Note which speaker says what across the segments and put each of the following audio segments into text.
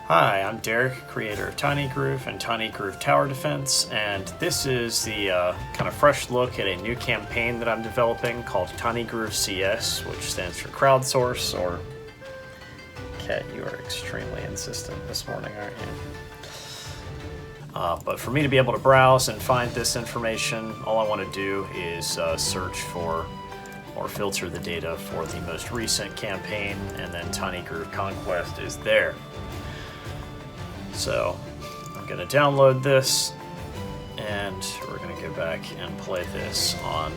Speaker 1: Hi, I'm Derek, creator of TinyGroove and TinyGroove Tower Defense, and this is the kind of fresh look at a new campaign that I'm developing called TinyGroove CS, which stands for Crowdsource, or... Cat, you are extremely insistent this morning, aren't you? But for me to be able to browse and find this information, all I want to do is search for or filter the data for the most recent campaign, and then TinyGroove Conquest is there. So I'm going to download this, and we're going to go back and play this on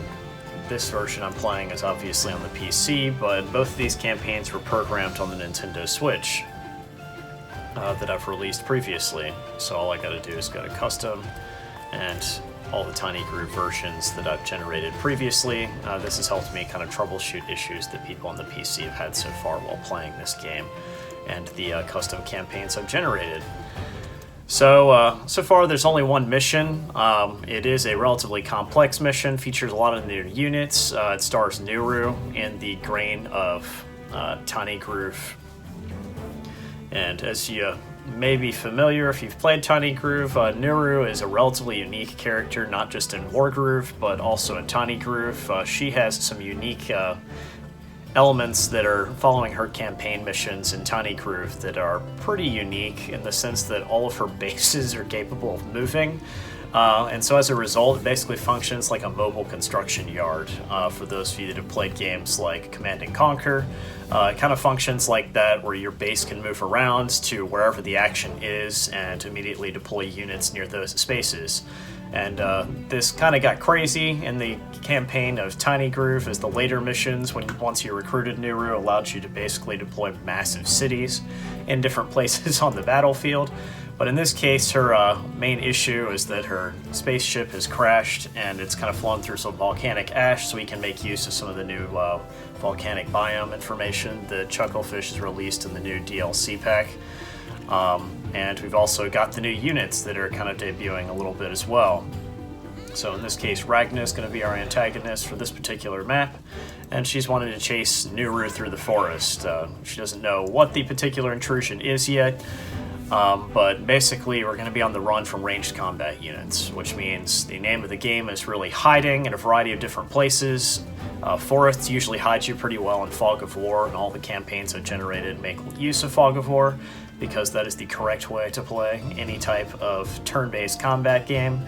Speaker 1: this version I'm playing is obviously on the PC, but both of these campaigns were programmed on the Nintendo Switch that I've released previously. So all I got to do is go to Custom, and all the TinyGroove versions that I've generated previously. This has helped me kind of troubleshoot issues that people on the PC have had so far while playing this game, and the custom campaigns I've generated. So far there's only one mission. It is a relatively complex mission, features a lot of new units. It stars Nuru in the grain of TinyGroove. And as you may be familiar if you've played TinyGroove, Nuru is a relatively unique character, not just in WarGroove, but also in TinyGroove. She has some unique elements that are following her campaign missions in TinyGroove that are pretty unique in the sense that all of her bases are capable of moving. And so as a result, it basically functions like a mobile construction yard. For those of you that have played games like Command & Conquer, it kind of functions like that, where your base can move around to wherever the action is and immediately deploy units near those spaces. And this kind of got crazy in the campaign of TinyGroove, as the later missions, once you recruited Nuru, allowed you to basically deploy massive cities in different places on the battlefield. But in this case, her main issue is that her spaceship has crashed, and it's kind of flown through some volcanic ash, so we can make use of some of the new volcanic biome information that Chucklefish has released in the new DLC pack. And we've also got the new units that are kind of debuting a little bit as well. So in this case, Ragna is going to be our antagonist for this particular map, and she's wanting to chase Nuru through the forest. She doesn't know what the particular intrusion is yet, but basically we're going to be on the run from ranged combat units, which means the name of the game is really hiding in a variety of different places. Forests usually hide you pretty well in Fog of War, and all the campaigns I've generated make use of Fog of War, because that is the correct way to play any type of turn-based combat game.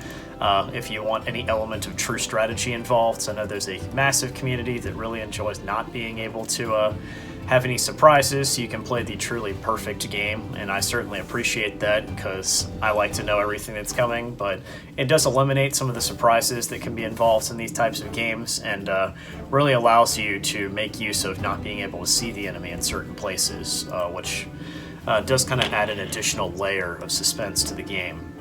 Speaker 1: If you want any element of true strategy involved, so I know there's a massive community that really enjoys not being able to have any surprises, so you can play the truly perfect game, and I certainly appreciate that because I like to know everything that's coming, but it does eliminate some of the surprises that can be involved in these types of games, and really allows you to make use of not being able to see the enemy in certain places, which does kind of add an additional layer of suspense to the game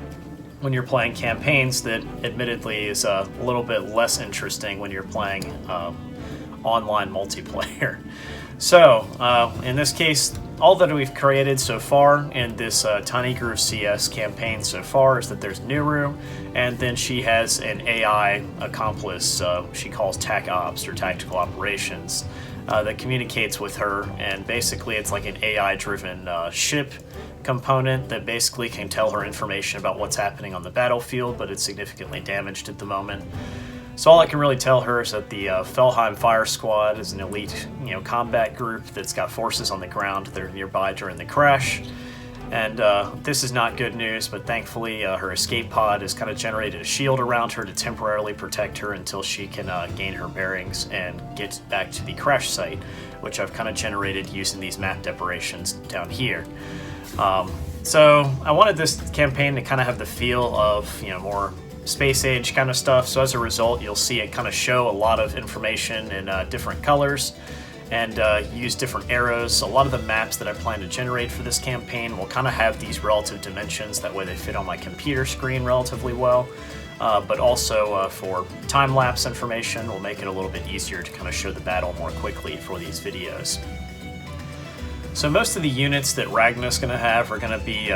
Speaker 1: when you're playing campaigns that admittedly is a little bit less interesting when you're playing online multiplayer. So in this case, all that we've created so far in this TinyGroove CS campaign so far is that there's Nuru, and then she has an AI accomplice she calls TAC Ops, or Tactical Operations, that communicates with her, and basically it's like an AI-driven ship component that basically can tell her information about what's happening on the battlefield, but it's significantly damaged at the moment. So all I can really tell her is that the Felheim Fire Squad is an elite, combat group that's got forces on the ground that are nearby during the crash. And this is not good news, but thankfully her escape pod has kind of generated a shield around her to temporarily protect her until she can gain her bearings and get back to the crash site, which I've kind of generated using these map decorations down here. So I wanted this campaign to kind of have the feel of, more space age kind of stuff, so as a result you'll see it kind of show a lot of information in different colors and use different arrows. A lot of the maps that I plan to generate for this campaign will kind of have these relative dimensions, that way they fit on my computer screen relatively well, but also for time-lapse information will make it a little bit easier to kind of show the battle more quickly for these videos. So most of the units that Ragna's going to have are going to be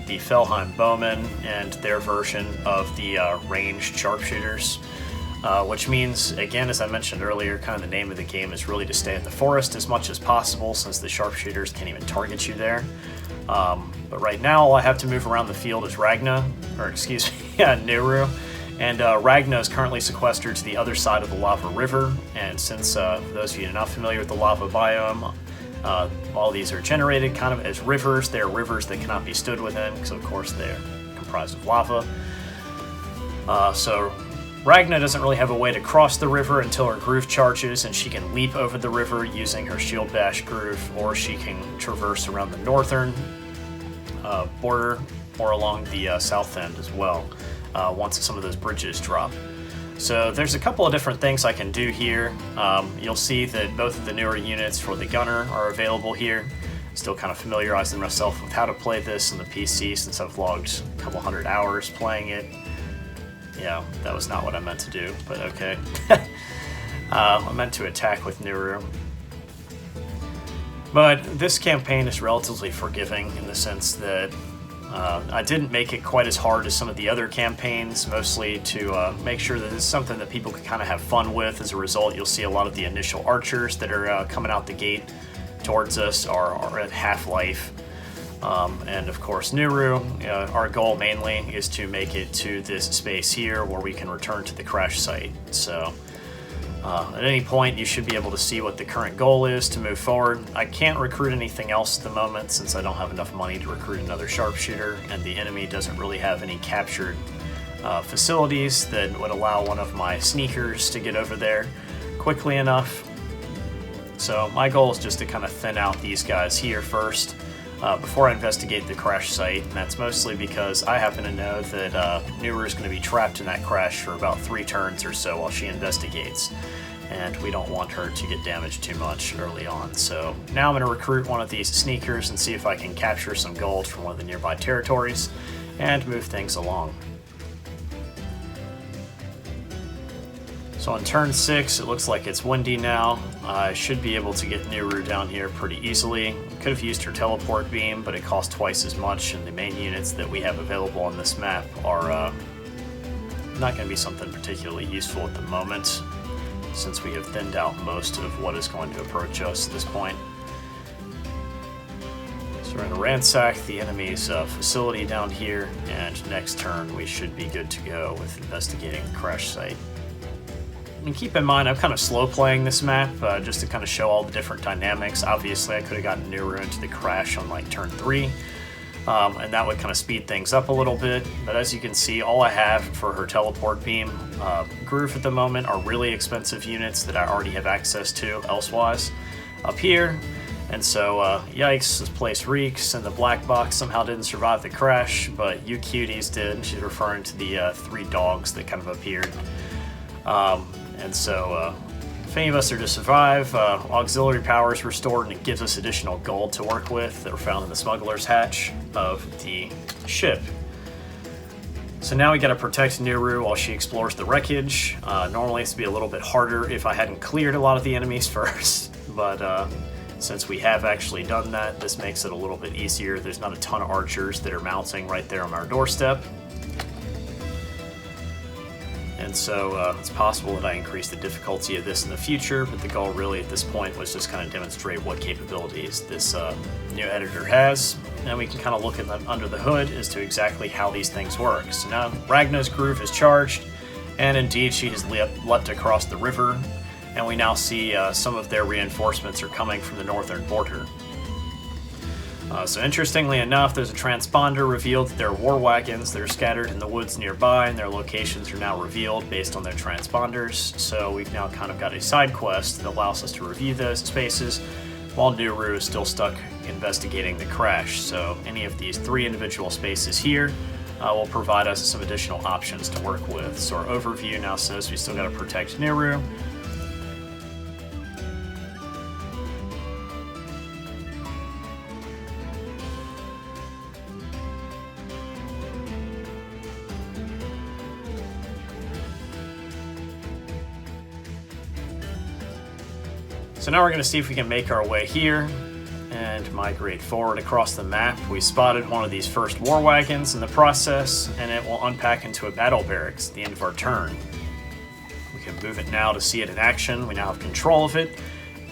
Speaker 1: the Felheim Bowmen and their version of the ranged sharpshooters, which means, again, as I mentioned earlier, kind of the name of the game is really to stay in the forest as much as possible, since the sharpshooters can't even target you there. But right now, all I have to move around the field is Ragna, or excuse me, yeah, Nuru. And Ragna is currently sequestered to the other side of the lava river. And since, for those of you not familiar with the lava biome, all these are generated kind of as rivers. They are rivers that cannot be stood within, because of course they're comprised of lava. So Ragna doesn't really have a way to cross the river until her groove charges, and she can leap over the river using her shield bash groove, or she can traverse around the northern border or along the south end as well, once some of those bridges drop. So there's a couple of different things I can do here. You'll see that both of the newer units for the gunner are available here. Still kind of familiarizing myself with how to play this on the PC since I've logged a couple hundred hours playing it. Yeah, that was not what I meant to do, but okay. I meant to attack with Nuru. But this campaign is relatively forgiving in the sense that I didn't make it quite as hard as some of the other campaigns, mostly to make sure that it's something that people can kind of have fun with. As a result, you'll see a lot of the initial archers that are coming out the gate towards us are at half-life. And of course, Nuru, our goal mainly is to make it to this space here where we can return to the crash site. So at any point, you should be able to see what the current goal is to move forward. I can't recruit anything else at the moment since I don't have enough money to recruit another sharpshooter, and the enemy doesn't really have any captured facilities that would allow one of my sneakers to get over there quickly enough. So my goal is just to kind of thin out these guys here first before I investigate the crash site, and that's mostly because I happen to know that Nuru is going to be trapped in that crash for about 3 turns or so while she investigates, and we don't want her to get damaged too much early on. So now I'm going to recruit one of these sneakers and see if I can capture some gold from one of the nearby territories and move things along. So on turn 6, it looks like it's windy now. I should be able to get Nuru down here pretty easily. Could have used her teleport beam, but it costs twice as much, and the main units that we have available on this map are not going to be something particularly useful at the moment, since we have thinned out most of what is going to approach us at this point. So we're going to ransack the enemy's facility down here, and next turn we should be good to go with investigating the crash site. And keep in mind, I'm kind of slow playing this map, just to kind of show all the different dynamics. Obviously, I could have gotten Nuru into the crash on like turn 3, and that would kind of speed things up a little bit. But as you can see, all I have for her teleport beam, Groove at the moment, are really expensive units that I already have access to elsewise up here. And so, yikes, this place reeks, and the black box somehow didn't survive the crash, but you cuties did. She's referring to the 3 dogs that kind of appeared. And so, if any of us are to survive, auxiliary power is restored, and it gives us additional gold to work with that were found in the smuggler's hatch of the ship. So now we gotta protect Nuru while she explores the wreckage. Normally this would be a little bit harder if I hadn't cleared a lot of the enemies first, but since we have actually done that, this makes it a little bit easier. There's not a ton of archers that are mounting right there on our doorstep. And so it's possible that I increase the difficulty of this in the future, but the goal really at this point was just kind of demonstrate what capabilities this new editor has, and we can kind of look at them under the hood as to exactly how these things work. So now Ragna's groove is charged, and indeed she has leapt across the river, and we now see some of their reinforcements are coming from the northern border. So interestingly enough, there's a transponder revealed that there are war wagons that are scattered in the woods nearby, and their locations are now revealed based on their transponders. So we've now kind of got a side quest that allows us to review those spaces, while Nuru is still stuck investigating the crash. So any of these 3 individual spaces here will provide us some additional options to work with. So our overview now says we still got to protect Nuru. So now we're going to see if we can make our way here and migrate forward across the map. We spotted one of these first war wagons in the process, and it will unpack into a battle barracks at the end of our turn. We can move it now to see it in action. We now have control of it,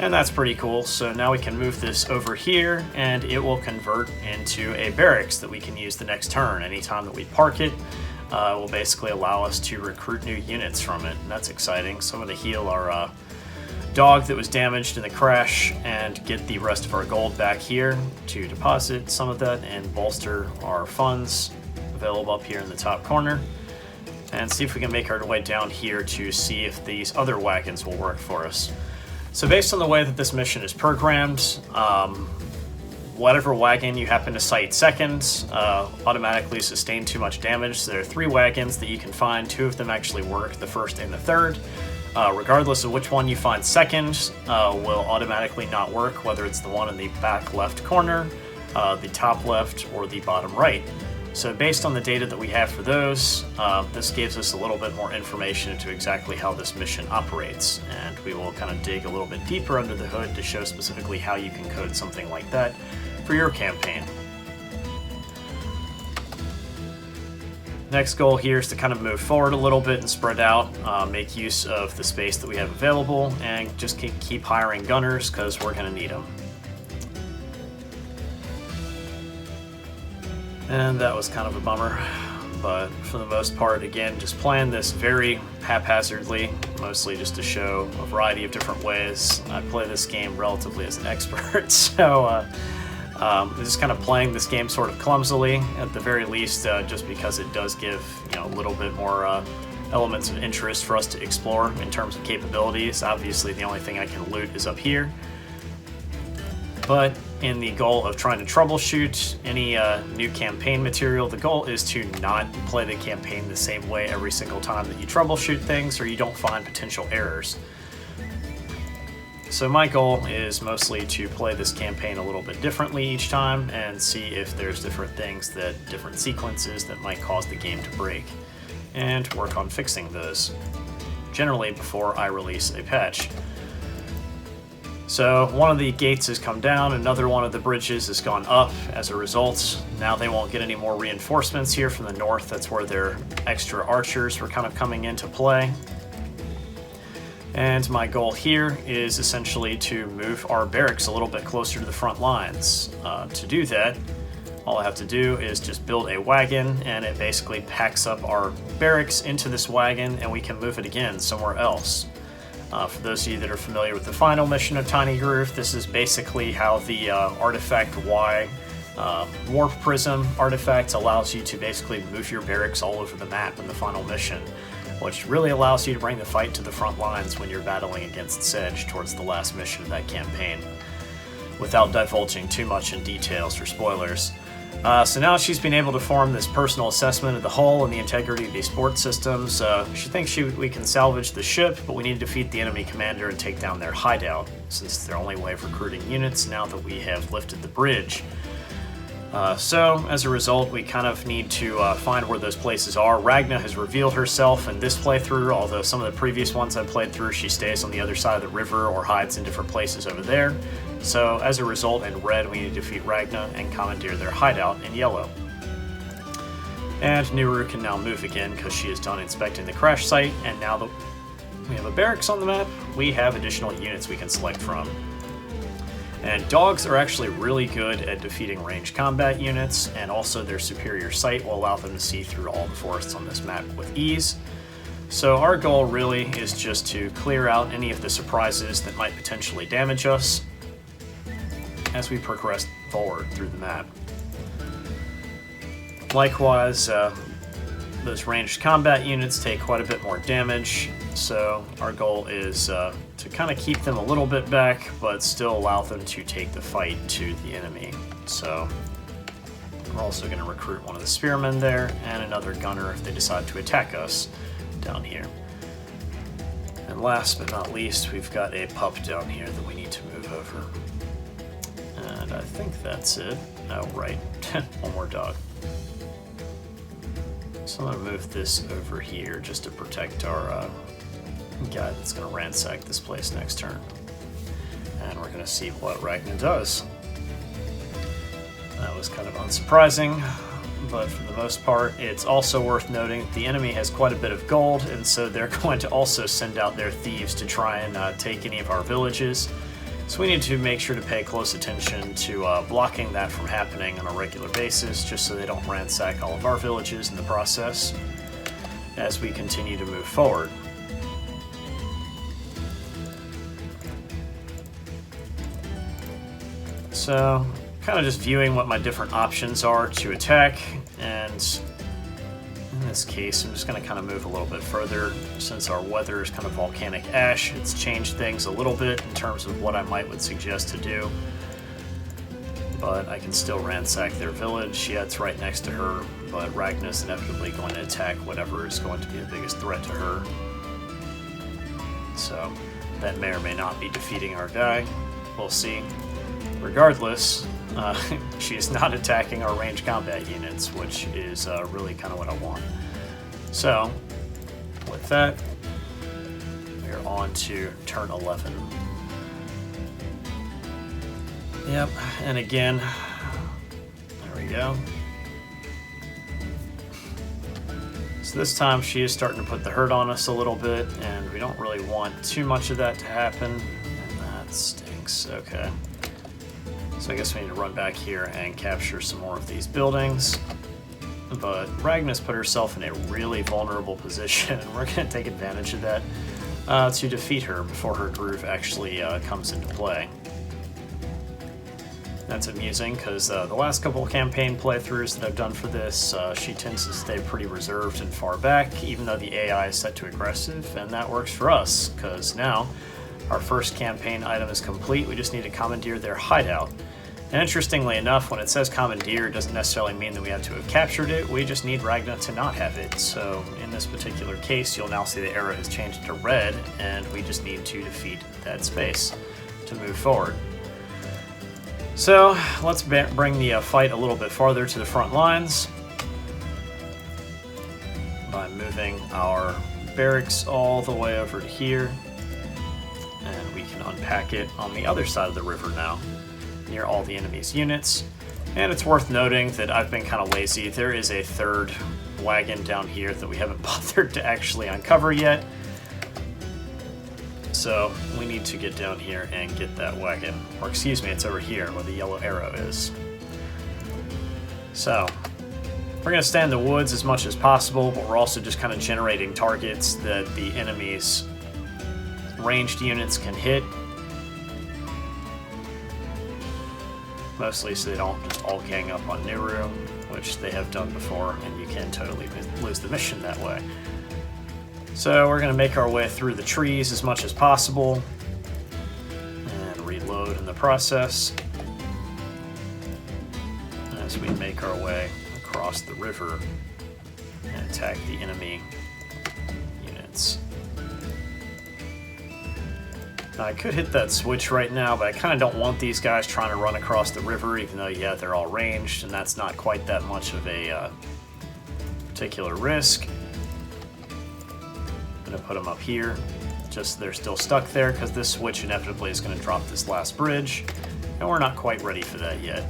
Speaker 1: And that's pretty cool. So now we can move this over here and it will convert into a barracks that we can use the next turn. Anytime that we park it, will basically allow us to recruit new units from it. And that's exciting. So I'm going to heal our dog that was damaged in the crash and get the rest of our gold back here to deposit some of that and bolster our funds available up here in the top corner. And see if we can make our way down here to see if these other wagons will work for us. So based on the way that this mission is programmed, whatever wagon you happen to sight second automatically sustain too much damage. So there are 3 wagons that you can find. 2 of them actually work, the first and the third. Regardless of which one you find second, will automatically not work, whether it's the one in the back left corner, the top left, or the bottom right. So based on the data that we have for those, this gives us a little bit more information into exactly how this mission operates. And we will kind of dig a little bit deeper under the hood to show specifically how you can code something like that for your campaign. Next goal here is to kind of move forward a little bit and spread out, make use of the space that we have available, and just keep hiring gunners because we're going to need them. And that was kind of a bummer, but for the most part, again, just playing this very haphazardly, mostly just to show a variety of different ways. I play this game relatively as an expert, so just kind of playing this game sort of clumsily, at the very least, just because it does give a little bit more elements of interest for us to explore in terms of capabilities. Obviously, the only thing I can loot is up here. But in the goal of trying to troubleshoot any new campaign material, the goal is to not play the campaign the same way every single time that you troubleshoot things or you don't find potential errors. So my goal is mostly to play this campaign a little bit differently each time and see if there's different sequences that might cause the game to break, and work on fixing those, generally before I release a patch. So one of the gates has come down, another one of the bridges has gone up as a result. Now they won't get any more reinforcements here from the north. That's where their extra archers were kind of coming into play. And my goal here is essentially to move our barracks a little bit closer to the front lines. To do that, all I have to do is just build a wagon, and it basically packs up our barracks into this wagon, and we can move it again somewhere else. For those of you that are familiar with the final mission of TinyGroove, this is basically how the Artifact Y Warp Prism artifact allows you to basically move your barracks all over the map in the final mission, which really allows you to bring the fight to the front lines when you're battling against Sedge towards the last mission of that campaign, without divulging too much in details or spoilers. So now she's been able to form this personal assessment of the hull and the integrity of these support systems. She thinks we can salvage the ship, but we need to defeat the enemy commander and take down their hideout, since it's their only way of recruiting units now that we have lifted the bridge. So, as a result, we kind of need to find where those places are. Ragna has revealed herself in this playthrough, although some of the previous ones I played through, she stays on the other side of the river or hides in different places over there. So, as a result, in red, we need to defeat Ragna and commandeer their hideout in yellow. And Nuru can now move again because she is done inspecting the crash site, and now that we have a barracks on the map, we have additional units we can select from. And dogs are actually really good at defeating ranged combat units, and also their superior sight will allow them to see through all the forests on this map with ease. So our goal really is just to clear out any of the surprises that might potentially damage us as we progress forward through the map. Likewise, those ranged combat units take quite a bit more damage, so our goal is to kind of keep them a little bit back, but still allow them to take the fight to the enemy. So we're also going to recruit one of the spearmen there, and another gunner if they decide to attack us down here. And last but not least, we've got a pup down here that we need to move over. And I think that's it. Oh, right. One more dog. So I'm going to move this over here just to protect our guy that's going to ransack this place next turn. And we're going to see what Ragna does. That was kind of unsurprising, but for the most part, it's also worth noting that the enemy has quite a bit of gold, and so they're going to also send out their thieves to try and take any of our villages. So we need to make sure to pay close attention to blocking that from happening on a regular basis, just so they don't ransack all of our villages in the process as we continue to move forward. So, kind of just viewing what my different options are to attack, and in this case, I'm just going to kind of move a little bit further. Since our weather is kind of volcanic ash, it's changed things a little bit in terms of what I would suggest to do. But I can still ransack their village. Yeah, it's right next to her, but Ragna's inevitably going to attack whatever is going to be the biggest threat to her. So that may or may not be defeating our guy. We'll see. Regardless, she is not attacking our ranged combat units, which is really kind of what I want. So, with that, we are on to turn 11. Yep, and again, there we go. So this time she is starting to put the hurt on us a little bit, and we don't really want too much of that to happen, and that stinks. Okay. So I guess we need to run back here and capture some more of these buildings. But Ragna's put herself in a really vulnerable position, and we're going to take advantage of that to defeat her before her groove actually comes into play. That's amusing, because the last couple of campaign playthroughs that I've done for this, she tends to stay pretty reserved and far back, even though the AI is set to aggressive, and that works for us, because now our first campaign item is complete. We just need to commandeer their hideout. And interestingly enough, when it says commandeer, it doesn't necessarily mean that we have to have captured it. We just need Ragna to not have it. So in this particular case, you'll now see the arrow has changed to red, and we just need to defeat that space to move forward. So let's bring the fight a little bit farther to the front lines by moving our barracks all the way over to here. And we can unpack it on the other side of the river now, near all the enemy's units. And it's worth noting that I've been kind of lazy. There is a third wagon down here that we haven't bothered to actually uncover yet. So we need to get down here and get that wagon. Or excuse me, it's over here where the yellow arrow is. So we're going to stay in the woods as much as possible, but we're also just kind of generating targets that the enemy's ranged units can hit. Mostly so they don't just all gang up on Nuru, which they have done before, and you can totally lose the mission that way. So we're going to make our way through the trees as much as possible, and reload in the process as we make our way across the river and attack the enemy units. Now, I could hit that switch right now, but I kind of don't want these guys trying to run across the river, even though, yeah, they're all ranged, and that's not quite that much of a particular risk. I'm going to put them up here, just so they're still stuck there, because this switch inevitably is going to drop this last bridge, and we're not quite ready for that yet.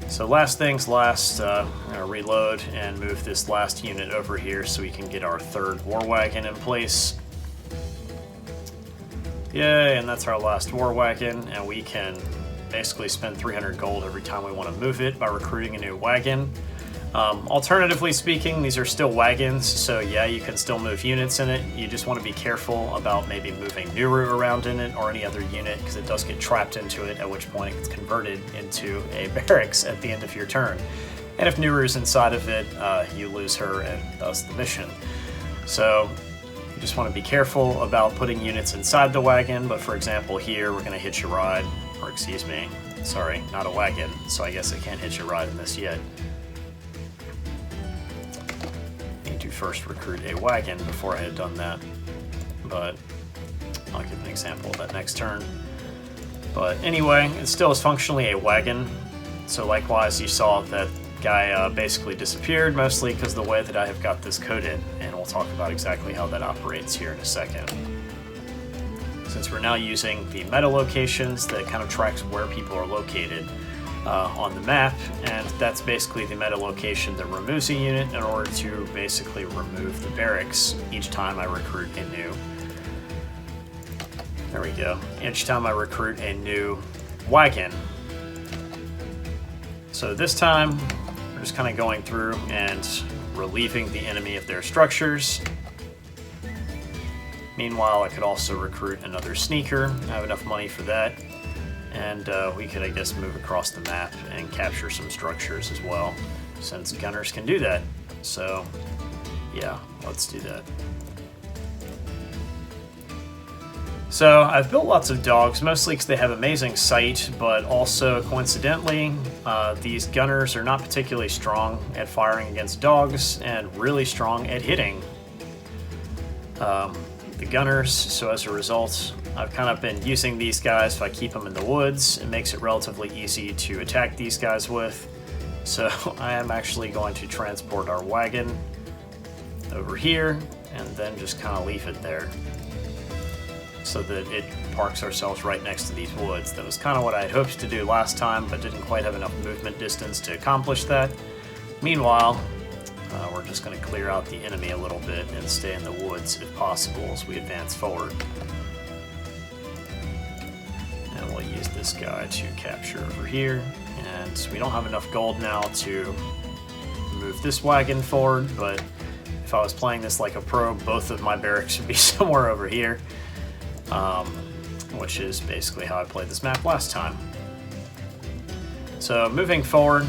Speaker 1: So last things last, I'm going to reload and move this last unit over here so we can get our third war wagon in place. Yay, and that's our last war wagon, and we can basically spend 300 gold every time we want to move it by recruiting a new wagon. Alternatively speaking, these are still wagons, so yeah, you can still move units in it. You just want to be careful about maybe moving Nuru around in it or any other unit, because it does get trapped into it, at which point it's converted into a barracks at the end of your turn. And if Nuru's inside of it, you lose her and thus the mission. So you just want to be careful about putting units inside the wagon, but for example here, we're going to hitch a ride, or excuse me, sorry, not a wagon, so I guess I can't hitch a ride in this yet. Need to first recruit a wagon before I had done that, but I'll give an example of that next turn. But anyway, it still is functionally a wagon, so likewise you saw that guy basically disappeared, mostly because of the way that I have got this coded, and we'll talk about exactly how that operates here in a second. Since we're now using the meta locations, that kind of tracks where people are located on the map, and that's basically the meta location that removes a unit in order to basically remove the barracks each time I recruit a new There we go. Each time I recruit a new wagon. So this time, we're just kind of going through and relieving the enemy of their structures. Meanwhile, I could also recruit another sneaker. I have enough money for that. And we could, I guess, move across the map and capture some structures as well, since gunners can do that. So, yeah, let's do that. So I've built lots of dogs, mostly because they have amazing sight, but also coincidentally, these gunners are not particularly strong at firing against dogs and really strong at hitting the gunners. So as a result, I've kind of been using these guys. If I keep them in the woods, it makes it relatively easy to attack these guys with. So I am actually going to transport our wagon over here and then just kind of leave it there, so that it parks ourselves right next to these woods. That was kind of what I had hoped to do last time, but didn't quite have enough movement distance to accomplish that. Meanwhile, we're just going to clear out the enemy a little bit and stay in the woods if possible as we advance forward. And we'll use this guy to capture over here. And we don't have enough gold now to move this wagon forward, but if I was playing this like a pro, both of my barracks would be somewhere over here. Which is basically how I played this map last time. So moving forward,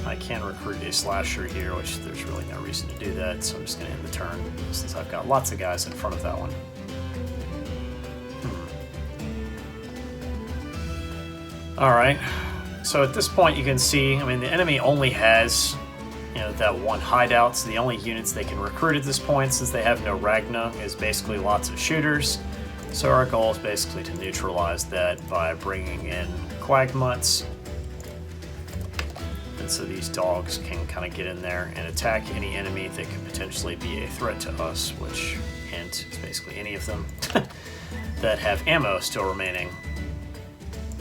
Speaker 1: I can recruit a slasher here, which there's really no reason to do that, so I'm just going to end the turn since I've got lots of guys in front of that one. Alright, so at this point you can see, I mean, the enemy only has, you know, that one hideout, so the only units they can recruit at this point, since they have no Ragna, is basically lots of shooters. So our goal is basically to neutralize that by bringing in Quagmutts. And so these dogs can kind of get in there and attack any enemy that could potentially be a threat to us, which, hint, is basically any of them that have ammo still remaining.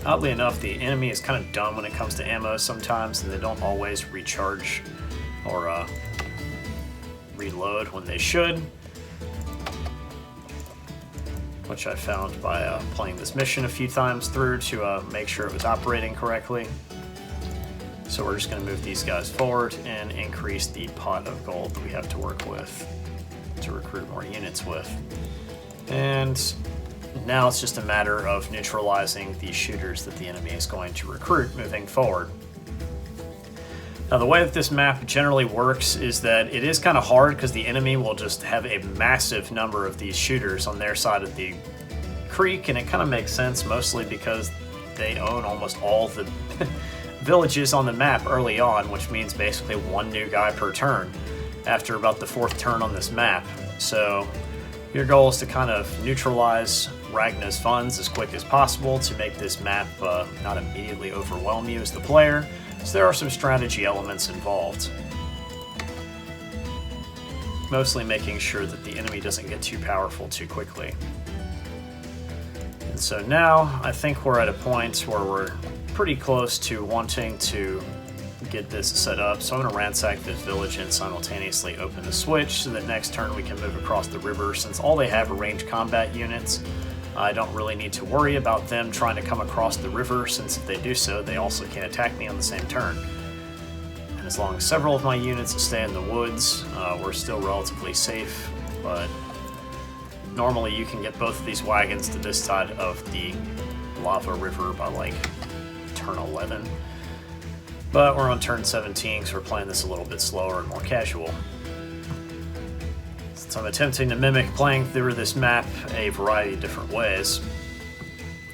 Speaker 1: Oddly enough, the enemy is kind of dumb when it comes to ammo sometimes, and they don't always recharge or reload when they should, which I found by playing this mission a few times through to make sure it was operating correctly. So we're just going to move these guys forward and increase the pot of gold that we have to work with to recruit more units with. And now it's just a matter of neutralizing the shooters that the enemy is going to recruit moving forward. Now the way that this map generally works is that it is kind of hard because the enemy will just have a massive number of these shooters on their side of the creek, and it kind of makes sense mostly because they own almost all the villages on the map early on, which means basically one new guy per turn after about the 4th turn on this map. So your goal is to kind of neutralize Ragna's funds as quick as possible to make this map not immediately overwhelm you as the player. So there are some strategy elements involved. Mostly making sure that the enemy doesn't get too powerful too quickly. And so now I think we're at a point where we're pretty close to wanting to get this set up. So I'm going to ransack this village and simultaneously open the switch so that next turn we can move across the river. Since all they have are ranged combat units, I don't really need to worry about them trying to come across the river, since if they do so, they also can attack me on the same turn. And as long as several of my units stay in the woods, we're still relatively safe, but normally you can get both of these wagons to this side of the lava river by like turn 11. But we're on turn 17, so we're playing this a little bit slower and more casual. So I'm attempting to mimic playing through this map a variety of different ways.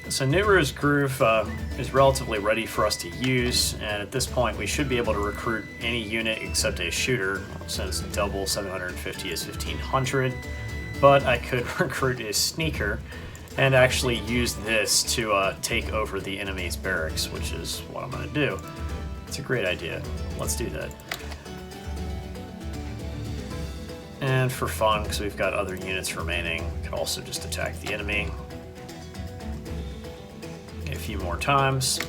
Speaker 1: So Nuru's groove is relatively ready for us to use, and at this point we should be able to recruit any unit except a shooter, since double 750 is 1500. But I could recruit a sneaker and actually use this to take over the enemy's barracks, which is what I'm going to do. It's a great idea. Let's do that. And for fun, because we've got other units remaining, we can also just attack the enemy a few more times.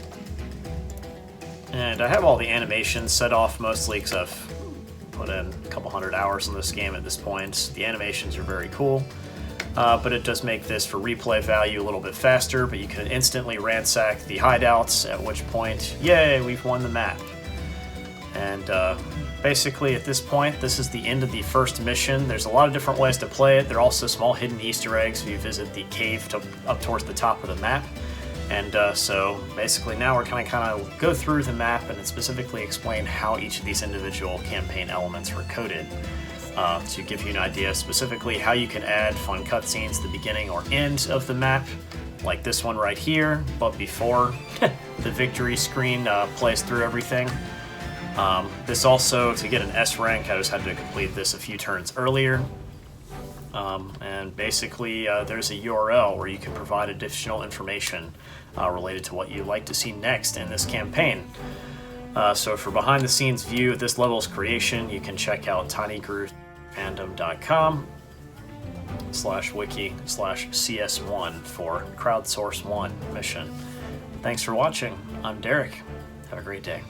Speaker 1: And I have all the animations set off mostly because I've put in a couple hundred hours on this game at this point. The animations are very cool. but it does make this for replay value a little bit faster, but you can instantly ransack the hideouts, at which point, yay, we've won the map. And basically at this point, this is the end of the first mission. There's a lot of different ways to play it. There are also small hidden Easter eggs if you visit the cave up towards the top of the map. And so basically now we're kind of go through the map and specifically explain how each of these individual campaign elements were coded. To give you an idea specifically how you can add fun cutscenes at the beginning or end of the map, like this one right here, but before the victory screen plays through everything. This also, to get an S rank, I just had to complete this a few turns earlier. And basically there's a URL where you can provide additional information related to what you'd like to see next in this campaign. So for behind the scenes view of this level's creation, you can check out tinygroove.com/wiki/CS1 for crowdsource 1 mission. Thanks for watching. I'm Derek. Have a great day.